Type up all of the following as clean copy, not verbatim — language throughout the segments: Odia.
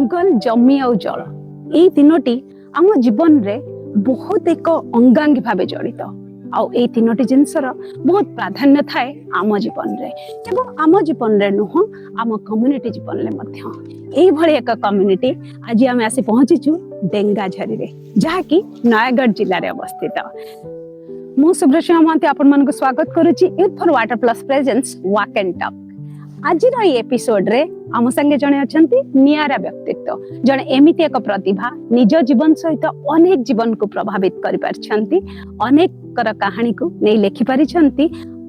जंगल जमी और जल ये तीनोटी आम जीवन रे बहुत एक अंगांगी भाव जड़ित आई तीनोटी जिनसर बहुत प्राधान्य थाए आम जीवन रे एवं आम जीवन रे नुह आम कम्युनिटी जीवन रे मध्य भली एक कम्युनिटी आज आम आसी पहुंचीचु डेंगाझरी रे जहाँकि नयागढ़ जिले में अवस्थित मु सुब्रश्री महांती आपण मन को स्वागत करुच्ची youth for water plus presence walk and talk आज एपिसोड रे आम संगे जड़े अच्छा निरा व्यक्तित्व जड़े एमती एक प्रतिभा निज जीवन सहित अनेक जीवन को प्रभावित कर अनेक कहानी को नहीं लेखि पारि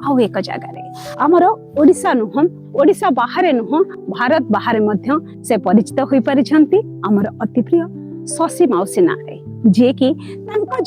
आउ एक जगह आमर ओडिशा नुह ओडिशा बाहर नुह भारत बाहर मध्य से परिचित हो पारि आमर अति प्रिय शशि मौसी ना जे कि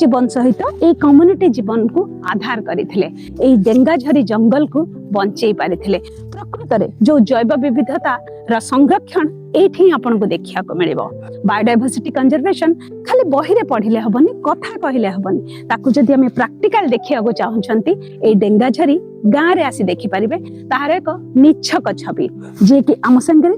जीवन सहित ए कम्युनिटी जीवन को आधार करथिले ए डेंगाझरी जंगल को बंचई पारिथिले प्रकृत रे जो जैव विविधता रा संरक्षण एठी आपन को देखिया को मिलिबो बायोडायवर्सिटी कंजर्वेशन खाली बही रे पढिले हबनी कथा कहिले हबनी ताकू जदी हमें प्रैक्टिकल देखिया को चाहउछंती ए डेंगाझरी गां रे आसी देखि परिबे ताहार एक निच्छक छवि जे कि हम संगे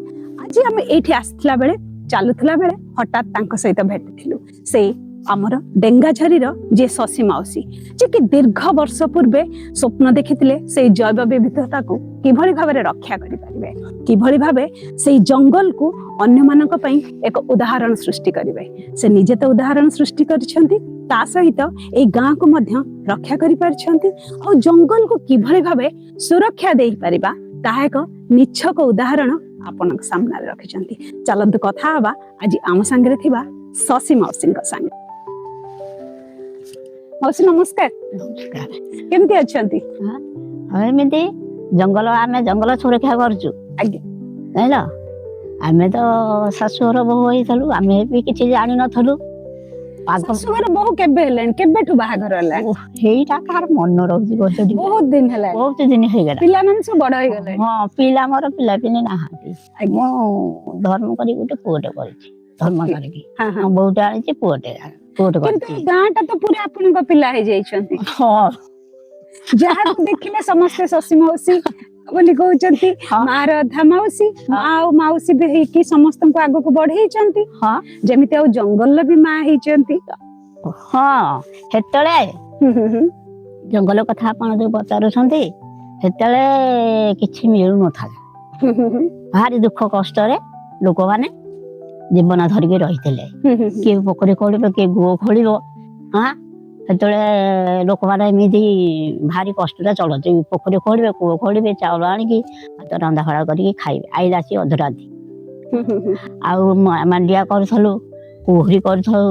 आज हम एठी आस्थिला बेले चालुथिला बेले हठात तांको सहित भेटिथिलु से आमर डेंगाझरी जे शशि मौसी जे कि दीर्घ वर्ष पूर्वे स्वप्न देखिथिले से जैव विविधता को किभଳି भाबरे रक्षा करि परिबे किभଳି भाबे से जंगल को अन्य मानक पई एक उदाहरण सृष्टि करिवे से निजे तो उदाहरण सृष्टि करछंती ता सहित ए गां को मध्य रक्षा करि परछंती और जंगल को किभଳି भाबे सुरक्षा देई परिबा ता एक निच्छक उदाहरण आपन सामने रखिछंती चलंतु कथा हबा आज आम संगे थिबा शशि मौसी संगे मौसी नमस्कार नमस्कार केमती अच्छंती एमती जंगल आमे जंगल सुरक्षा करछु आगे जानिल आमे तो शाशुर बहु होइथलु आमे भी किछि जानि नथलु शाशुर बहु केबे हेलेन केबेठु बाहागर हला हेइटा कार मन रहउछि बहुत दिन हला बहुत दिन हे गेला पिला मन सब बड़ होई गेले हां पिला मोर पिला पिनी नाहांती मो धर्म करी गुटे पुओटे करछि धर्म करी हां बहुटा आछि पुओटे किंतु गांटा तो पूरा अपन को पिला हे जाइछंती हां जहाँ देखिले समस्त शशि मौसी बोली कहउचंती मार धा मौसी माओ मौसी भी हे कि समस्त को आगो को बढ़ेइचंती हां जेमिते आ जंगल भी मा हेइचंती हां हेतले जंगल कथा आपण जो पचारुछंती हेतले किछि मिलु न था भारी दुख कष्ट रे लोक माने जीवन धरिके रहितले के पोखरी खोलिबे के गो खोलिबो हां हेतले लोक माने एमिदी भारी कष्ट रे चलते पोखरी खोलिबे को खोलिबे चावल आनिकी भात रंधा खड़ा करिके खाइबे आइला सी अधराती आउ मांडिया करथलु कोहरी करथौ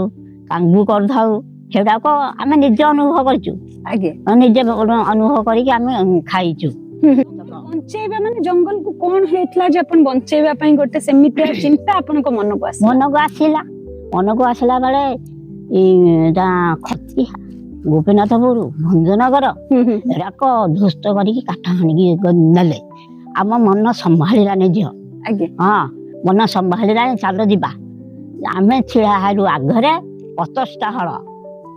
कांगू करथौ हेडा को आमे निज अनुभव करछु आगे निज अनुभव करिके आमे खाइछु बंचेबा माने जंगल को कोन हेतला जे अपन बंचेबा पई गोटे सेमितिया चिंता अपन को मन को आसिला बेले ए दा खती गोपीनाथपुर भंजनगर एराक ध्वस्त करिके काठ हानिकी नेले आम मन संभाळिला ने जियो आगे हां मन संभाळिला चालो दिबा आमे छिड़ा हालु आघरे 50टा हळ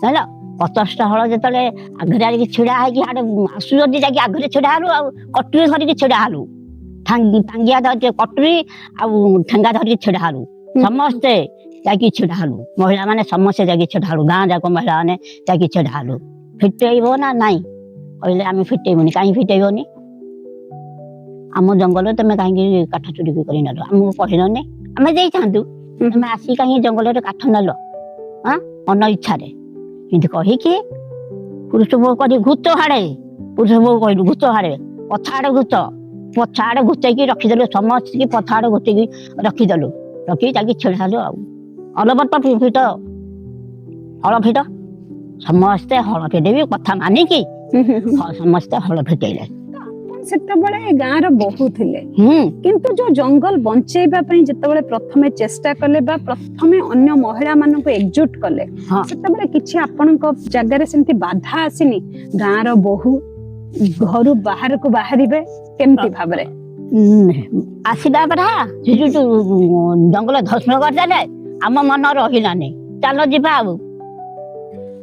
हैला 50टा हळ जतले आघरे आके छिड़ा हाकी हाडे आसु जदी जाकी आघरे छिड़ा हालु आ कटरी धरिके छिड़ा हालु टांगिया धरि कटरी आ ठंगा धरिके छिड़ा हालु समस्ते जाकी छिड़ा हालु महिला माने समस्ते जाकी छिड़ा हालु गां जाको महिला माने जाकी छिड़ा हालु फिटेइबो ना नाही कहले आमे फिटेइबोनी काई फिटेइबोनी आम जंगल तमे काई काठ चोरी करि नलो हम पढिनने आमे जाई थांतु तमे आसी काई जंगल रे काठ नलो हां अन इच्छा रे किंतु कहि कि पुरुष बो करी घुत हाडे पुरुष बो कहलु घुत हाडे पछाडे घुचै कि रखि देलु समस्त कि पछाडे घुचै कि रखि देलु रखि जाकी छेड़ालु आ अलबत फिट हळ फिट समस्त हळ फिटेबी कथा मानि कि समस्त हळ फिटेले सेते बळे गां रो बहु थिले किंतु जो जंगल बंचेबा पई जते बळे प्रथमे चेष्टा कले बा प्रथमे अन्य महिला मानन को एकजुट कले सेते बळे किछि आपन को जगह रे सेंती बाधा आसीनी गां रो बहु घरु बाहर को बाहरिबे केमती भाबरे आसीबा परा जे जो जंगल धस्म कर देले आम मन रहिलानी चलो जिबा आबू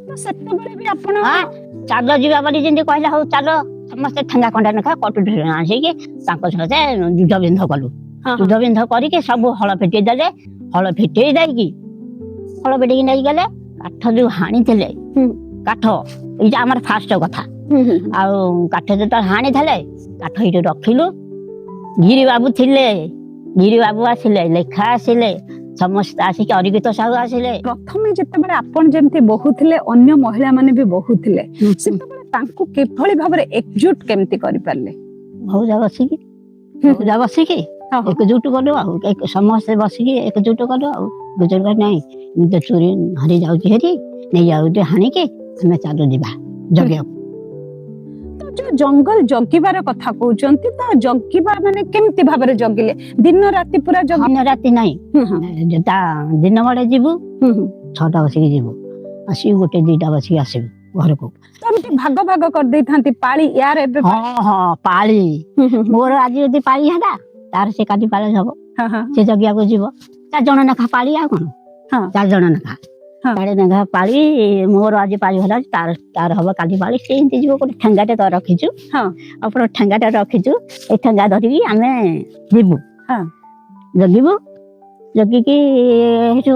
तो सेते बळे भी आपन हां चलो जिबा बली जेंती कहला हो चलो समस्त ठंगा कंडा नखा कटु आसी कि तांको सहित युद्ध बिंध कलु ଶୁଦ୍ଧ ବିନ୍ଧ କରିକି ସବୁ ହଳ ଫିଟେଇ ଦେଲେ। ହଳ ଫିଟେଇ ଦେଇକି ହଳ ଫିଟେଇକି ନେଇ ଗଲେ। କାଠ ଯୋଉ ହାଣିଥିଲେ କାଠ ଏଇଟା ଆମର ଫାଷ୍ଟ କଥା। ଆଉ କାଠ ଯେତେବେଳେ ହାଣିଥିଲେ କାଠ ଏଇଠି ରଖିଲୁ। ଗିରି ବାବୁ ଥିଲେ, ଗିରି ବାବୁ ଆସିଲେ, ଲେଖା ଆସିଲେ, ସମସ୍ତେ ଆସିକି ଅରିଗିତ ସାହୁ ଆସିଲେ। ପ୍ରଥମେ ଯେତେବେଳେ ଆପଣ ଯେମିତି ବହୁଥିଲେ ଅନ୍ୟ ମହିଳା ମାନେ ବି ବହୁଥିଲେ, ସେତେବେଳେ ତାଙ୍କୁ କିଭଳି ଭାବରେ ଏକଜୁଟ କେମିତି କରିପାରିଲେ? ଭଉଜା ବସିକି ଏକଜୁଟ କଲୁ ଆଉ ସମସ୍ତେ ବସିକି ଏକଜୁଟ କଲୁ ଆଉ ଗୁଜର ନାଇଁ ତ ଚୋରି ହାରି ଯାଉଛି ହେରି ନେଇଯାଉଛି ହାଣିକି ଆମେ ଚାଲୁ ଯିବା ଜଗିବାକୁ। ତ ଯୋଉ ଜଙ୍ଗଲ ଜଗିବାର କଥା କହୁଛନ୍ତି, ତ ଜଗିବା ମାନେ କେମିତି ଭାବରେ ଜଗିଲେ? ଦିନ ରାତି ପୁରା ଦିନ ରାତି ନାହିଁ, ତା ଦିନ ବେଳେ ଯିବୁ 6ଟା ବସିକି ଯିବୁ, ଆସିବୁ 1 2ଟା ବସିକି ଆସିବୁ ଘରକୁ। ଏମିତି ଭାଗ ଭାଗ କରିଦେଇଥାନ୍ତି ପାଳି, ୟାର ଏବେ ପାଳି ମୋର ଆଜି ଯଦି ପାଳି ହେଲା ତାର ସେ କାଲି ପାଳି ହବ, ସେ ଜଗିବାକୁ ଯିବ। 4 ଜଣ ଲେଖା ପାଳି, ଆଉ କଣ 4 ଜଣ ଲେଖା ପାଳି। ମୋର ଆଜି ପାଳି ହେଲା, ତାର ହବ କାଲି ପାଳି। ସେ ଏମିତି ଯିବ। ଗୋଟେ ଠେଙ୍ଗାଟେ ତ ରଖିଛୁ, ଆପଣ ଠେଙ୍ଗାଟେ ରଖିଛୁ, ଏ ଠେଙ୍ଗା ଧରିକି ଆମେ ଯିବୁ ଜଗିବୁ। ଜଗିକି ସେଠୁ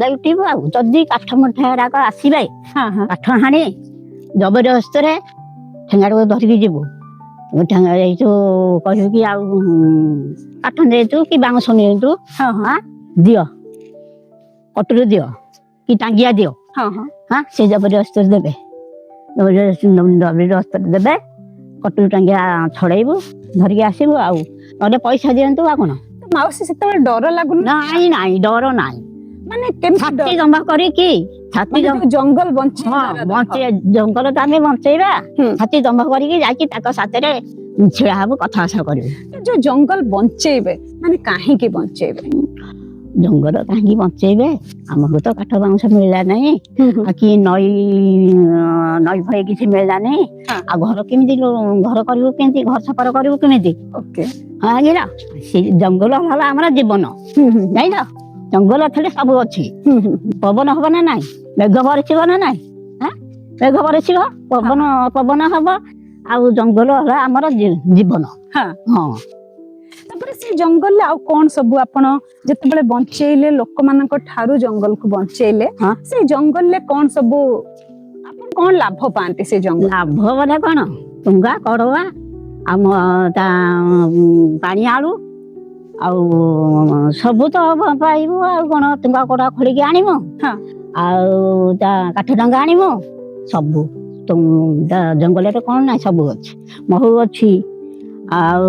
ଦେଖିବୁ ଆଉ ଯଦି କାଠ ମୁଠା ଗୁଡାକ ଆସିବେ କାଠ ହାଣି ଜବରଦସ୍ତରେ ଠେଙ୍ଗାଟାକୁ ଧରିକି ଯିବୁ। ଠେଙ୍ଗା ଏଇଠୁ କହିବୁ କି ଆଉ କାଠ ନିଅନ୍ତୁ କି ବାଉଁଶ ନିଅନ୍ତୁ, ଦିଅ କଟୁରୀ ଦିଅ କି ଟାଙ୍ଗିଆ ଦିଅ, ସେ ଜବରଦସ୍ତରେ ଦେବେ। ଜବରଦସ୍ତରେ ଦେବେ, କଟୁରୀ ଟାଙ୍ଗିଆ ଛଡେଇବୁ, ଧରିକି ଆସିବୁ। ଆଉ ନହେଲେ ପଇସା ଦିଅନ୍ତୁ। ଆଉ କଣ ମାଉସୀ ସେତେବେଳେ ଡର ଲାଗୁନି? ନାଇଁ ନାଇଁ, ଡର ନାଇଁ। ମାନେ ଛାତି ଜମା କରିକି ଜଙ୍ଗଲ ଜଙ୍ଗଲ ତ ଆମେ ବଞ୍ଚେଇବା, ଛାତି ଜମା କରିକି ଯାଇକି ତାଙ୍କ ସାଥିରେ ଛିଡା ହବୁ, କଥାବାର୍ତ୍ତା କରିବୁ। ଯୋଉ ଜଙ୍ଗଲ ବଞ୍ଚେଇବେ ମାନେ କାହିଁକି ବଞ୍ଚେଇବେ? ଜଙ୍ଗଲ କାହିଁକି ବଞ୍ଚେଇବେ? ଆମକୁ ତ କାଠ ବାଉଁଶ ମିଳିଲା ନାହିଁ, କି ନଈ ଫଇ କିଛି ମିଳିଲା ନାହିଁ। ଆଉ ଘର କେମିତି ଘର କରିବୁ, କେମିତି ଘର ଛପର କରିବୁ କେମିତି? ସେ ଜଙ୍ଗଲ ହେଲା ଆମର ଜୀବନ, ଜାଣିଲ। ଜଙ୍ଗଲ ଥିଲେ ସବୁ ଅଛି। ପବନ ହବ ନା ନାଇଁ, ମେଘ ବରସିବ ନା ନାଇଁ, ମେଘ ବରସିବ, ପବନ ହବ। ଆଉ ଜଙ୍ଗଲ ହେଲା ଆମର ଜୀବନ। ତାପରେ ସେ ଜଙ୍ଗଲରେ ଆଉ କଣ ସବୁ ଆପଣ ଯେତେବେଳେ ବଞ୍ଚେଇଲେ, ଲୋକମାନଙ୍କ ଠାରୁ ଜଙ୍ଗଲକୁ ବଞ୍ଚେଇଲେ, ସେ ଜଙ୍ଗଲରେ କଣ ସବୁ ଆପଣ କଣ ଲାଭ ପାଆନ୍ତି? ସେ ଜଙ୍ଗଲ ଲାଭ ବୋଲେ କଣ, ଟୁଙ୍ଗା କଡୁଆ, ଆମ ତା ପାଣି ଆଳୁ, ଆଉ ସବୁ ତ ପାଇବୁ। ଆଉ କଣ, ଟୁଙ୍ଗା କଡୁଆ ଖୋଳିକି ଆଣିବୁ, ଆଉ ତା କାଠ ଡଙ୍ଗା ଆଣିବୁ। ସବୁ ଜଙ୍ଗଲରେ କଣ ନାହିଁ, ସବୁ ଅଛି। ମହୁ ଅଛି, ଆଉ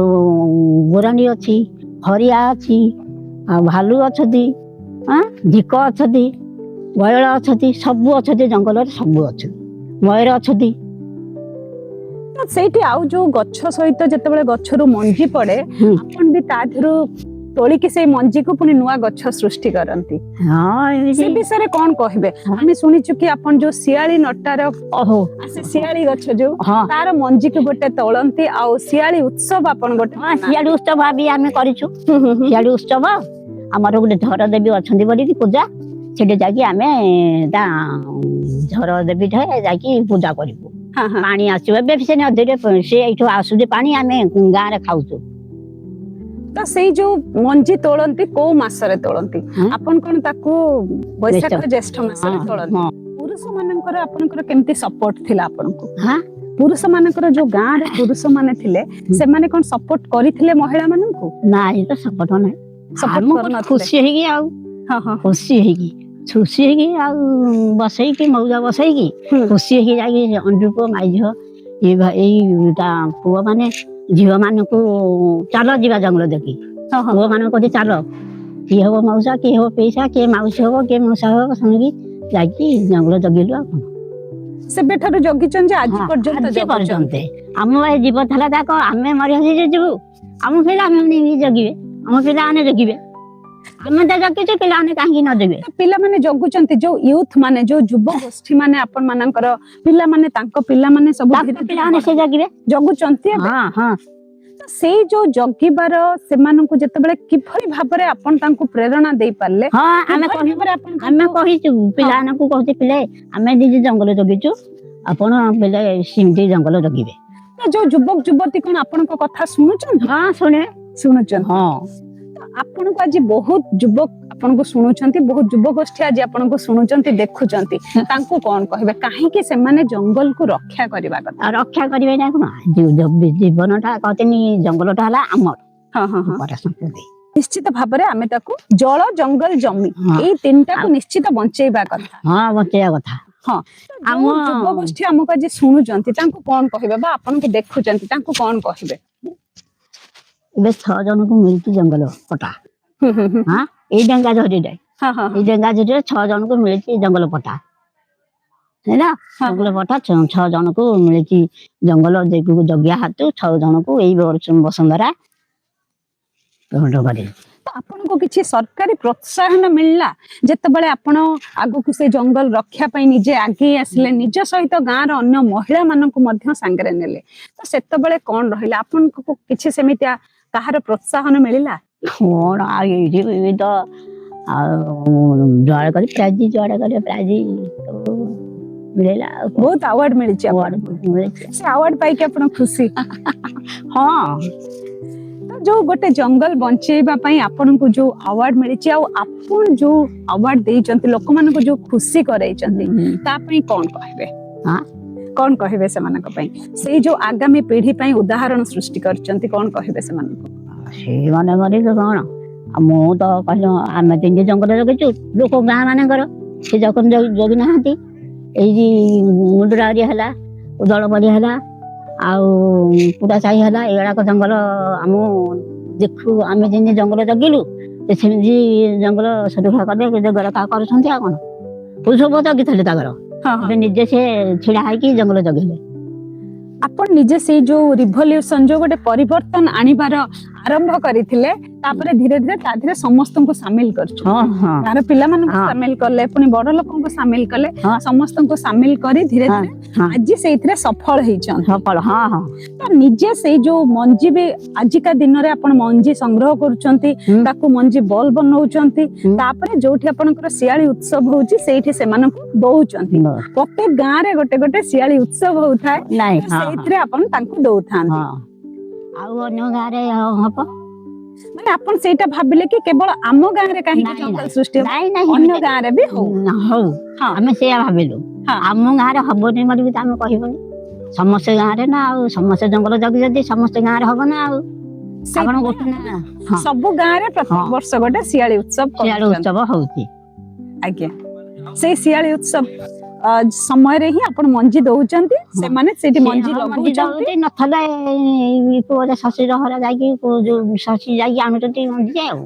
ଗୋରାଣ୍ଡି ଅଛି, ହରିଆ ଅଛି, ଆଉ ଭାଲୁ ଅଛନ୍ତି, ଝିକ ଅଛନ୍ତି, ବୟଳ ଅଛନ୍ତି, ସବୁ ଅଛନ୍ତି ଜଙ୍ଗଲରେ, ସବୁ ଅଛନ୍ତି। ମୟୂର ଅଛନ୍ତି। ସେଇଠି ଆଉ ଯୋଉ ଗଛ ସହିତ ଯେତେବେଳେ ଗଛରୁ ମଞ୍ଜି ପଡେ, ଆପଣ ବି ତା ଦେହରୁ ତୋଳିକି ସେଇ ମଞ୍ଜିକୁ ପୁଣି ନୂଆ ଗଛ ସୃଷ୍ଟି କରନ୍ତି। ସେ ବିଷୟରେ କଣ କହିବେ? ଆମେ ଶୁଣିଛୁ କି ଆପଣ ଯୋଉ ଶିଆଳି ନଟାର ଶିଆଳି ଗଛ ଯୋଉ ତାର ମଞ୍ଜିକୁ ଗୋଟେ ତୋଳନ୍ତି, ଆଉ ଶିଆଳି ଉତ୍ସବ ଆପଣ ଗୋଟେ ଶିଆଳି ଉତ୍ସବ ବି ଆମେ କରିଛୁ। ଶିଆଳି ଉତ୍ସବ ଆମର ଗୋଟେ ଝର ଦେବୀ ଅଛନ୍ତି ବୋଲିକି ପୂଜା, ସେଠି ଯାଇକି ଆମେ ତା ଝର ଦେବୀ ଯାଇକି ପୂଜା କରିବୁ। ପାଣି ଆସିବ, ଏବେ ସେ ନଦୀରେ ସେ ଏଇଠୁ ଆସୁଛି ପାଣି, ଆମେ ଗାଁରେ ଖାଉଛୁ। ତ ସେଇ ଯୋଉ ମଞ୍ଜି ତୋଳନ୍ତି କୋଉ ମାସରେ ତୋଳନ୍ତି? ଆପଣ କଣ ତାକୁ ବୈଶାଖ ଜ୍ୟେଷ୍ଠ ମାସରେ ତୋଳନ୍ତି? ପୁରୁଷ ମାନଙ୍କର ଆପଣଙ୍କର କେମିତି ସପୋର୍ଟ ଥିଲା ଆପଣଙ୍କୁ? ପୁରୁଷ ମାନଙ୍କର ଯୋଉ ଗାଁରେ ପୁରୁଷ ମାନେ ଥିଲେ, ସେମାନେ କଣ ସପୋର୍ଟ କରିଥିଲେ ମହିଳା ମାନଙ୍କୁ? ନାଇଁ ତ ସପୋର୍ଟ ନାହିଁ, ଖୁସି ହେଇକି ଆଉ ଖୁସି ହେଇକି ଆଉ ବସେଇକି ମଉଜା ବସେଇକି ଖୁସି ହେଇକି ଯାଇକି ଅନୁରୂପ ମାଇଝିଅ ଏଇ ତା ପୁଅ ମାନେ ଝିଅ ମାନଙ୍କୁ ଚାଲ ଯିବା ଜଙ୍ଗଲ ଦେଖି। ପୁଅ ମାନଙ୍କୁ କହୁଛି ଚାଲ, କିଏ ହବ ମଉସା, କିଏ ହବ ପଇସା, କିଏ ମାଉସୀ ହବ, କିଏ ମଉସା ହବ, ଶୁଣିକି ଯାଇକି ଜଙ୍ଗଲ ଜଗିଲୁ। ଆଉ କଣ, ସେବେଠାରୁ ଜଗିଛନ୍ତି ଆଜି ପର୍ଯ୍ୟନ୍ତ। ଆମ ଏ ଜୀବ ଥିଲା ତାକ ଆମେ ମରି ହସି ଯିବୁ, ଆମ ପିଲାମାନେ ଜଗିବେ, ଆମ ପିଲାମାନେ ଜଗିବେ। ଆମେ ତ ଜଗିଛୁ, ପିଲାମାନେ କାହିଁକି ନ ଜଗିବେ? ପିଲାମାନେ ଜଗୁଛନ୍ତି, ଯୋଉ ୟୁଥ ମାନେ, ଯୋଉ ଯୁବ ଗୋଷ୍ଠୀ ମାନେ, ଆପଣ ମାନଙ୍କର ପିଲାମାନେ, ତାଙ୍କ ପିଲାମାନେ ସବୁ ପିଲାମାନେ ସେ ଜଗିବେ, ଜଗୁଛନ୍ତି। ସେଇ ଯୋଉ ଜଗିବାର, ସେମାନଙ୍କୁ ଯେତେବେଳେ କିଭଳି ଭାବରେ ଆପଣ ତାଙ୍କୁ ପ୍ରେରଣା ଦେଇ ପାରିଲେ? ଆମେ କହିଛୁ ପିଲାମାନଙ୍କୁ, କହୁଛୁ ପିଲେ ଆମେ ନିଜେ ଜଙ୍ଗଲ ଜଗିଛୁ, ଆପଣ ପିଲେ ସେମିତି ଜଙ୍ଗଲ ଜଗିବେ। ଯୋଉ ଯୁବକ ଯୁବତୀ କଣ ଆପଣଙ୍କ କଥା ଶୁଣୁଛନ୍ତି? ଶୁଣୁଛନ୍ତି। ଆପଣଙ୍କୁ ଆଜି ବହୁତ ଯୁବକ ଆପଣଙ୍କୁ ଶୁଣୁଛନ୍ତି, ବହୁତ ଯୁବଗୋଷ୍ଠୀ ଆଜି ଆପଣଙ୍କୁ ଶୁଣୁଛନ୍ତି, ଦେଖୁଛନ୍ତି, ତାଙ୍କୁ କଣ କହିବେ କାହିଁକି ସେମାନେ ଜଙ୍ଗଲକୁ ରକ୍ଷା କରିବା କଥା? ଆଉ ରକ୍ଷା କରିବେ ନା କଣ, ଜୀବନଟା କହତେନି ଜଙ୍ଗଲଟା ହେଲା ଆମର ହଁ ହଁ ହଁ ସମ୍ପତ୍ତି। ନିଶ୍ଚିତ ଭାବରେ ଆମେ ତାକୁ ଜଳ ଜଙ୍ଗଲ ଜମି ହଁ। ଏଇ ତିନିଟାକୁ ନିଶ୍ଚିତ ବଞ୍ଚେଇବା କଥା। ହଁ ବଞ୍ଚେଇବା କଥା। ହଁ ଆମ ଯୁବଗୋଷ୍ଠୀ ଆମକୁ ଆଜି ଶୁଣୁଛନ୍ତି ତାଙ୍କୁ କଣ କହିବେ ବା ଆପଣଙ୍କୁ ଦେଖୁଛନ୍ତି ତାଙ୍କୁ କଣ କହିବେ? ଏବେ 6 ଜଣଙ୍କୁ ମିଳିଛି ଜଙ୍ଗଲ ପଟା। ହୁଁ ହୁଁ ହୁଁ ହଁ ଏଇ ଡେଙ୍ଗା ଝରିରେ ହଁ ହଁ ଏଇ ଡେଙ୍ଗା ଝରିରେ 6 ଜଣଙ୍କୁ ମିଳିଛି ଜଙ୍ଗଲ ପଟା ହେଲା। ଜଙ୍ଗଲ ପଟା 6 ଜଣଙ୍କୁ ମିଳିଛି ଜଙ୍ଗଲ ଜଗିଆ ହାତୁ 6 ଜଣଙ୍କୁ ଏଇ ବସୁନ୍ଧରା ଗ୍ରହଣ କରି। ତ ଆପଣଙ୍କୁ କିଛି ସରକାରୀ ପ୍ରୋତ୍ସାହନ ମିଳିଲା ଯେତେବେଳେ ଆପଣ ଆଗକୁ ସେ ଜଙ୍ଗଲ ରକ୍ଷା ପାଇଁ ନିଜେ ଆଗେଇ ଆସିଲେ, ନିଜ ସହିତ ଗାଁର ଅନ୍ୟ ମହିଳା ମାନଙ୍କୁ ମଧ୍ୟ ସାଙ୍ଗରେ ନେଲେ, ତ ସେତେବେଳେ କଣ ରହିଲା ଆପଣଙ୍କୁ କିଛି ସେମିତିଆ କାହାର ପ୍ରୋତ୍ସାହନ ମିଳିଲା? କଣ ଆଉ ଏଇଠି ତ ଆଉ ଯୁଆଡେ କରି ପ୍ରାଇଜ ଯୁଆଡେ କରି ପ୍ରାଇଜ ମିଳିଲା। ବହୁତ ଆୱାର୍ଡ ମିଳିଛି ସେ ଆୱାର୍ଡ ପାଇକି ଆପଣ ଖୁସି? ହଁ। ତ ଯୋଉ ଗୋଟେ ଜଙ୍ଗଲ ବଞ୍ଚେଇବା ପାଇଁ ଆପଣଙ୍କୁ ଯୋଉ ଆୱାର୍ଡ ମିଳିଛି ଆଉ ଆପଣ ଯୋଉ ଆୱାର୍ଡ ଦେଇଛନ୍ତି ଲୋକମାନଙ୍କୁ ଯୋଉ ଖୁସି କରେଇଛନ୍ତି ତା ପାଇଁ କଣ କହିବେ? କଣ କହିବେ ସେମାନଙ୍କ ପାଇଁ? ସେଇ ଯୋଉ ଆଗାମୀ ପିଢି ପାଇଁ ଉଦାହରଣ ସୃଷ୍ଟି କରିଛନ୍ତି, କଣ କହିବେ ସେମାନଙ୍କୁ? ସେଇମାନେ କରିବେ କଣ, ମୁଁ ତ କହିଲ ଆମେ ତିନି ଜଙ୍ଗଲ ଜଗିଛୁ, ଲୋକ ଗାଁ ମାନଙ୍କର ସେ ଜଗି ନାହାନ୍ତି। ଏଇ ମୁଣ୍ଡୁରାରି ହେଲା, ଉଦଳମରି ହେଲା, ଆଉ ପୁରା ସାହି ହେଲା, ଏଗୁଡାକ ଜଙ୍ଗଲ ଆମ ଦେଖୁ ଆମେ ଯେମିତି ଜଙ୍ଗଲ ଜଗିଲୁ ସେମିତି ଜଙ୍ଗଲ ସୁରକ୍ଷା କଲେ ଜଗରକା କରୁଛନ୍ତି। ଆଉ କଣ ପୁରୁଷ ଜଗିଥିଲେ ତାଙ୍କର ନିଜେ ସେ ଛିଡା ହେଇକି ଜଙ୍ଗଲ ଜଗିଲେ। ଆପଣ ନିଜେ ସେଇ ଯୋଉ ରିଭଲ୍ୟୁସନ ଯୋଉ ଗୋଟେ ପରିବର୍ତ୍ତନ ଆଣିବାର ଆରମ୍ଭ କରିଥିଲେ, ତାପରେ ଧୀରେ ଧୀରେ ତା ଦେହରେ ସମସ୍ତଙ୍କୁ ସାମିଲ କରୁଛନ୍ତି, ଗାଁର ପିଲାମାନଙ୍କୁ ସାମିଲ କଲେ, ପୁଣି ବଡ ଲୋକଙ୍କୁ ସାମିଲ କଲେ, ସମସ୍ତଙ୍କୁ ସାମିଲ କରି ଧୀରେ ଧୀରେ ଆଜି ସେଇଥିରେ ସଫଳ ହେଇଛନ୍ତି। ତ ନିଜେ ସେଇ ଯୋଉ ମଞ୍ଜି ବି ଆଜିକା ଦିନରେ ଆପଣ ମଞ୍ଜି ସଂଗ୍ରହ କରୁଛନ୍ତି, ତାକୁ ମଞ୍ଜି ବଲ ବନଉଛନ୍ତି, ତାପରେ ଯୋଉଠି ଆପଣଙ୍କର ଶିଆଳି ଉତ୍ସବ ହଉଛି ସେଇଠି ସେମାନଙ୍କୁ ଦଉଛନ୍ତି। ପ୍ରତ୍ୟେକ ଗାଁରେ ଗୋଟେ ଗୋଟେ ଶିଆଳି ଉତ୍ସବ ହଉଥାଏ, ସେଇଥିରେ ଆପଣ ତାଙ୍କୁ ଦଉଥାନ୍ତି। ଆଉ ଅନ୍ୟ ଗାଁରେ ହବ ମାନେ ଆପଣ ସେଇଟା ଭାବିଲେ କି କେବଳ ଆମ ଗାଁରେ କାହିଁକି ଜଙ୍ଗଲ ସୃଷ୍ଟି ହବ, ଅନ୍ୟ ଗାଁରେ ବି ହଉ। ଆମେ ସେଇଆ ଭାବିଲୁ, ଆମ ଗାଁରେ ହବନି ବୋଲି ଆମେ କହିବୁନି, ସମସ୍ତେ ଗାଁରେ ନା, ଆଉ ସମସ୍ତେ ଜଙ୍ଗଲ ଜଗି ଯଦି ସମସ୍ତେ ଗାଁରେ ହବ ନା। ଆଉ ସବୁ ଗାଁରେ ପ୍ରତ୍ୟେକ ବର୍ଷ ଗୋଟେ ଶିଆଳି ଉତ୍ସବ ହଉଛି। ଆଜ୍ଞା, ସେଇ ଶିଆଳି ଉତ୍ସବ ସମୟରେ ହିଁ ଆପଣ ମଞ୍ଜି ଦଉଛନ୍ତି, ସେମାନେ ସେଇଠି ମଞ୍ଜି ଲଗଉଛନ୍ତି। ନଥିଲେ ଶଶୀର ହରା ଯାଇକି ଶଶୀ ଯାଇକି ଆଣୁଛନ୍ତି ମଞ୍ଜି। ଆଉ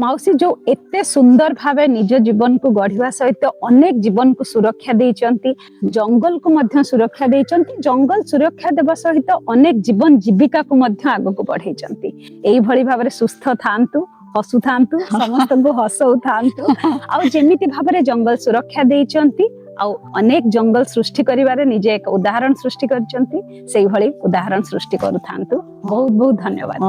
ମାଉସୀ ଯୋଉ ଏତେ ସୁନ୍ଦର ଭାବେ ନିଜ ଜୀବନକୁ ଗଢିବା ସହିତ ଅନେକ ଜୀବନକୁ ସୁରକ୍ଷା ଦେଇଛନ୍ତି, ଜଙ୍ଗଲକୁ ମଧ୍ୟ ସୁରକ୍ଷା ଦେଇଛନ୍ତି, ଜଙ୍ଗଲ ସୁରକ୍ଷା ଦେବା ସହିତ ଅନେକ ଜୀବନ ଜୀବିକାକୁ ମଧ୍ୟ ଆଗକୁ ବଢେଇଛନ୍ତି। ଏଇଭଳି ଭାବରେ ସୁସ୍ଥ ଥାଆନ୍ତୁ, ହସୁଥାନ୍ତୁ, ସମସ୍ତଙ୍କୁ ହସଉଥାନ୍ତୁ, ଆଉ ଯେମିତି ଭାବରେ ଜଙ୍ଗଲ ସୁରକ୍ଷା ଦେଇଛନ୍ତି ଆଉ ଅନେକ ଜଙ୍ଗଲ ସୃଷ୍ଟି କରିବାରେ ନିଜେ ଏକ ଉଦାହରଣ ସୃଷ୍ଟି କରିଛନ୍ତି, ସେଇଭଳି ଉଦାହରଣ ସୃଷ୍ଟି କରୁଥାନ୍ତୁ। ବହୁତ ବହୁତ ଧନ୍ୟବାଦ।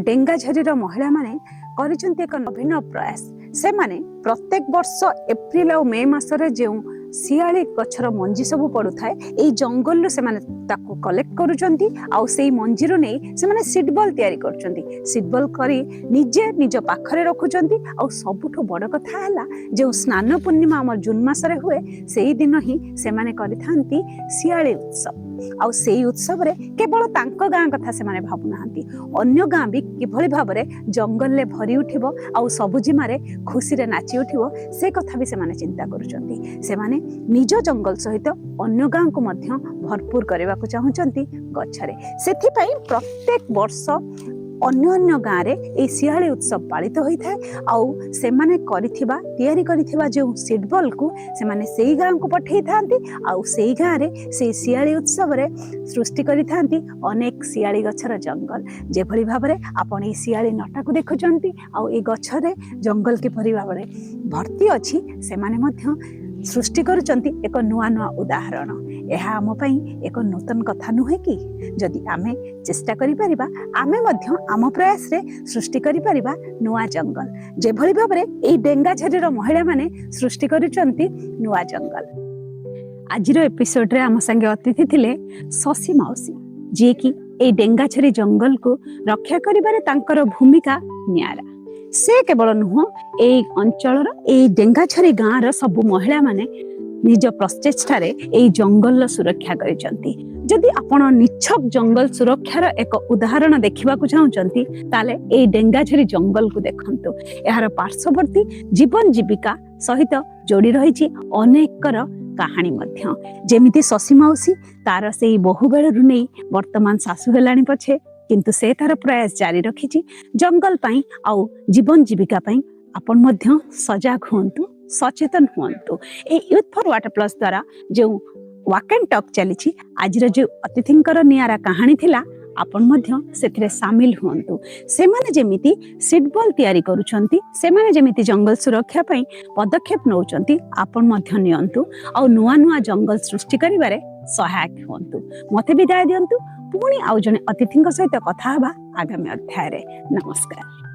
ଡେଙ୍ଗାଝରିର ମହିଳାମାନେ କରିଛନ୍ତି ଏକ ନବୀନ ପ୍ରୟାସ। ସେମାନେ ପ୍ରତ୍ୟେକ ବର୍ଷ ଏପ୍ରିଲ ଆଉ ମେ ମାସରେ ଯେଉଁ ଶିଆଳି ଗଛର ମଞ୍ଜି ସବୁ ପଡୁଥାଏ, ଏଇ ଜଙ୍ଗଲରୁ ସେମାନେ ତାକୁ କଲେକ୍ଟ କରୁଛନ୍ତି, ଆଉ ସେଇ ମଞ୍ଜିରୁ ନେଇ ସେମାନେ ସିଡ୍ ବଲ୍ ତିଆରି କରୁଛନ୍ତି। ସିଡ୍ ବଲ୍ କରି ନିଜେ ନିଜ ପାଖରେ ରଖୁଛନ୍ତି। ଆଉ ସବୁଠୁ ବଡ କଥା ହେଲା, ଯେଉଁ ସ୍ନାନ ପୂର୍ଣ୍ଣିମା ଆମର ଜୁନ ମାସରେ ହୁଏ, ସେଇ ଦିନ ହିଁ ସେମାନେ କରିଥାନ୍ତି ଶିଆଳି ଉତ୍ସବ। ଆଉ ସେଇ ଉତ୍ସବରେ କେବଳ ତାଙ୍କ ଗାଁ କଥା ସେମାନେ ଭାବୁନାହାନ୍ତି, ଅନ୍ୟ ଗାଁ ବି କିଭଳି ଭାବରେ ଜଙ୍ଗଲରେ ଭରି ଉଠିବ ଆଉ ସବୁଜିମାରେ ଖୁସିରେ ନାଚି ଉଠିବ, ସେ କଥା ବି ସେମାନେ ଚିନ୍ତା କରୁଛନ୍ତି। ସେମାନେ ନିଜ ଜଙ୍ଗଲ ସହିତ ଅନ୍ୟ ଗାଁକୁ ମଧ୍ୟ ଭରପୁର କରିବାକୁ ଚାହୁଁଛନ୍ତି ଗଛରେ। ସେଥିପାଇଁ ପ୍ରତ୍ୟେକ ବର୍ଷ ଅନ୍ୟ ଅନ୍ୟ ଗାଁରେ ଏଇ ଶିଆଳି ଉତ୍ସବ ପାଳିତ ହୋଇଥାଏ। ଆଉ ସେମାନେ ତିଆରି କରିଥିବା ଯେଉଁ ସିଡ୍ ବଲ୍କୁ ସେମାନେ ସେଇ ଗାଁକୁ ପଠେଇଥାନ୍ତି, ଆଉ ସେଇ ଗାଁରେ ସେଇ ଶିଆଳି ଉତ୍ସବରେ ସୃଷ୍ଟି କରିଥାନ୍ତି ଅନେକ ଶିଆଳି ଗଛର ଜଙ୍ଗଲ। ଯେଭଳି ଭାବରେ ଆପଣ ଏଇ ଶିଆଳି ନଟାକୁ ଦେଖୁଛନ୍ତି, ଆଉ ଏଇ ଗଛରେ ଜଙ୍ଗଲ କିପରି ଭାବରେ ଭର୍ତ୍ତି ଅଛି, ସେମାନେ ମଧ୍ୟ ସୃଷ୍ଟି କରୁଛନ୍ତି ଏକ ନୂଆ ନୂଆ ଉଦାହରଣ। ଏହା ଆମ ପାଇଁ ଏକ ନୂତନ କଥା ନୁହେଁ କି? ଯଦି ଆମେ ଚେଷ୍ଟା କରିପାରିବା, ଆମେ ମଧ୍ୟ ଆମ ପ୍ରୟାସରେ ସୃଷ୍ଟି କରିପାରିବା ନୂଆ ଜଙ୍ଗଲ, ଯେଭଳି ଭାବରେ ଏଇ ଡେଙ୍ଗାଝରିର ମହିଳାମାନେ ସୃଷ୍ଟି କରୁଛନ୍ତି ନୂଆ ଜଙ୍ଗଲ। ଆଜିର ଏପିସୋଡରେ ଆମ ସାଙ୍ଗେ ଅତିଥି ଥିଲେ ଶଶୀ ମାଉସୀ, ଯିଏକି এই ଡେଙ୍ଗାଛେରି ଜଙ୍ଗଲକୁ ରକ୍ଷା କରିବାରେ ତାଙ୍କର ଭୂମିକା ନିଆରା। ସେ କେବଳ ନୁହଁ, ଏଇ ଅଞ୍ଚଳର ଏଇ ଡେଙ୍ଗାଛେରି ଗାଁର ସବୁ ମହିଳାମାନେ ନିଜ ପ୍ରଚେଷ୍ଟାରେ ଏଇ ଜଙ୍ଗଲର ସୁରକ୍ଷା କରିଛନ୍ତି। ଯଦି ଆପଣ ନିଛକ ଜଙ୍ଗଲ ସୁରକ୍ଷାର ଏକ ଉଦାହରଣ ଦେଖିବାକୁ ଚାହୁଁଛନ୍ତି, ତାହେଲେ ଏଇ ଡେଙ୍ଗାଛେରି ଜଙ୍ଗଲକୁ ଦେଖନ୍ତୁ। ଏହାର ପାର୍ଶ୍ୱବର୍ତ୍ତୀ ଜୀବନ ଜୀବିକା ସହିତ ଯୋଡ଼ି ରହିଛି ଅନେକର କାହାଣୀ ମଧ୍ୟ। ଯେମିତି ଶଶୀ ମାଉସୀ, ତାର ସେଇ ବହୁବେଳରୁ ନେଇ ବର୍ତ୍ତମାନ ଶାଶୁ ହେଲାଣି ପଛେ, କିନ୍ତୁ ସେ ତାର ପ୍ରୟାସ ଜାରି ରଖିଛି ଜଙ୍ଗଲ ପାଇଁ ଆଉ ଜୀବନ ଜୀବିକା ପାଇଁ। ଆପଣ ମଧ୍ୟ ସଜାଗ ହୁଅନ୍ତୁ, ସଚେତନ ହୁଅନ୍ତୁ। এই ୟୁଥ୍ ଫର୍ ୱାଟର ପ୍ଲସ୍ ଦ୍ୱାରା ଯେଉଁ ୱାକ୍ ଆଣ୍ଡ ଟକ୍ ଚାଲିଛି, ଆଜିର ଯେଉଁ ଅତିଥିଙ୍କର ନିଆରା କାହାଣୀ ଥିଲା, ଆପଣ ମଧ୍ୟ ସେଥିରେ ସାମିଲ ହୁଅନ୍ତୁ। ସେମାନେ ଯେମିତି ସିଟ୍ ବଲ୍ ତିଆରି କରୁଛନ୍ତି, ସେମାନେ ଯେମିତି ଜଙ୍ଗଲ ସୁରକ୍ଷା ପାଇଁ ପଦକ୍ଷେପ ନେଉଛନ୍ତି, ଆପଣ ମଧ୍ୟ ନିଅନ୍ତୁ ଆଉ ନୂଆ ନୂଆ ଜଙ୍ଗଲ ସୃଷ୍ଟି କରିବାରେ ସହାୟକ ହୁଅନ୍ତୁ। ମୋତେ ବିଦାୟ ଦିଅନ୍ତୁ। ପୁଣି ଆଉ ଜଣେ ଅତିଥିଙ୍କ ସହିତ କଥା ହେବା ଆଗାମୀ ଅଧ୍ୟାୟରେ। ନମସ୍କାର।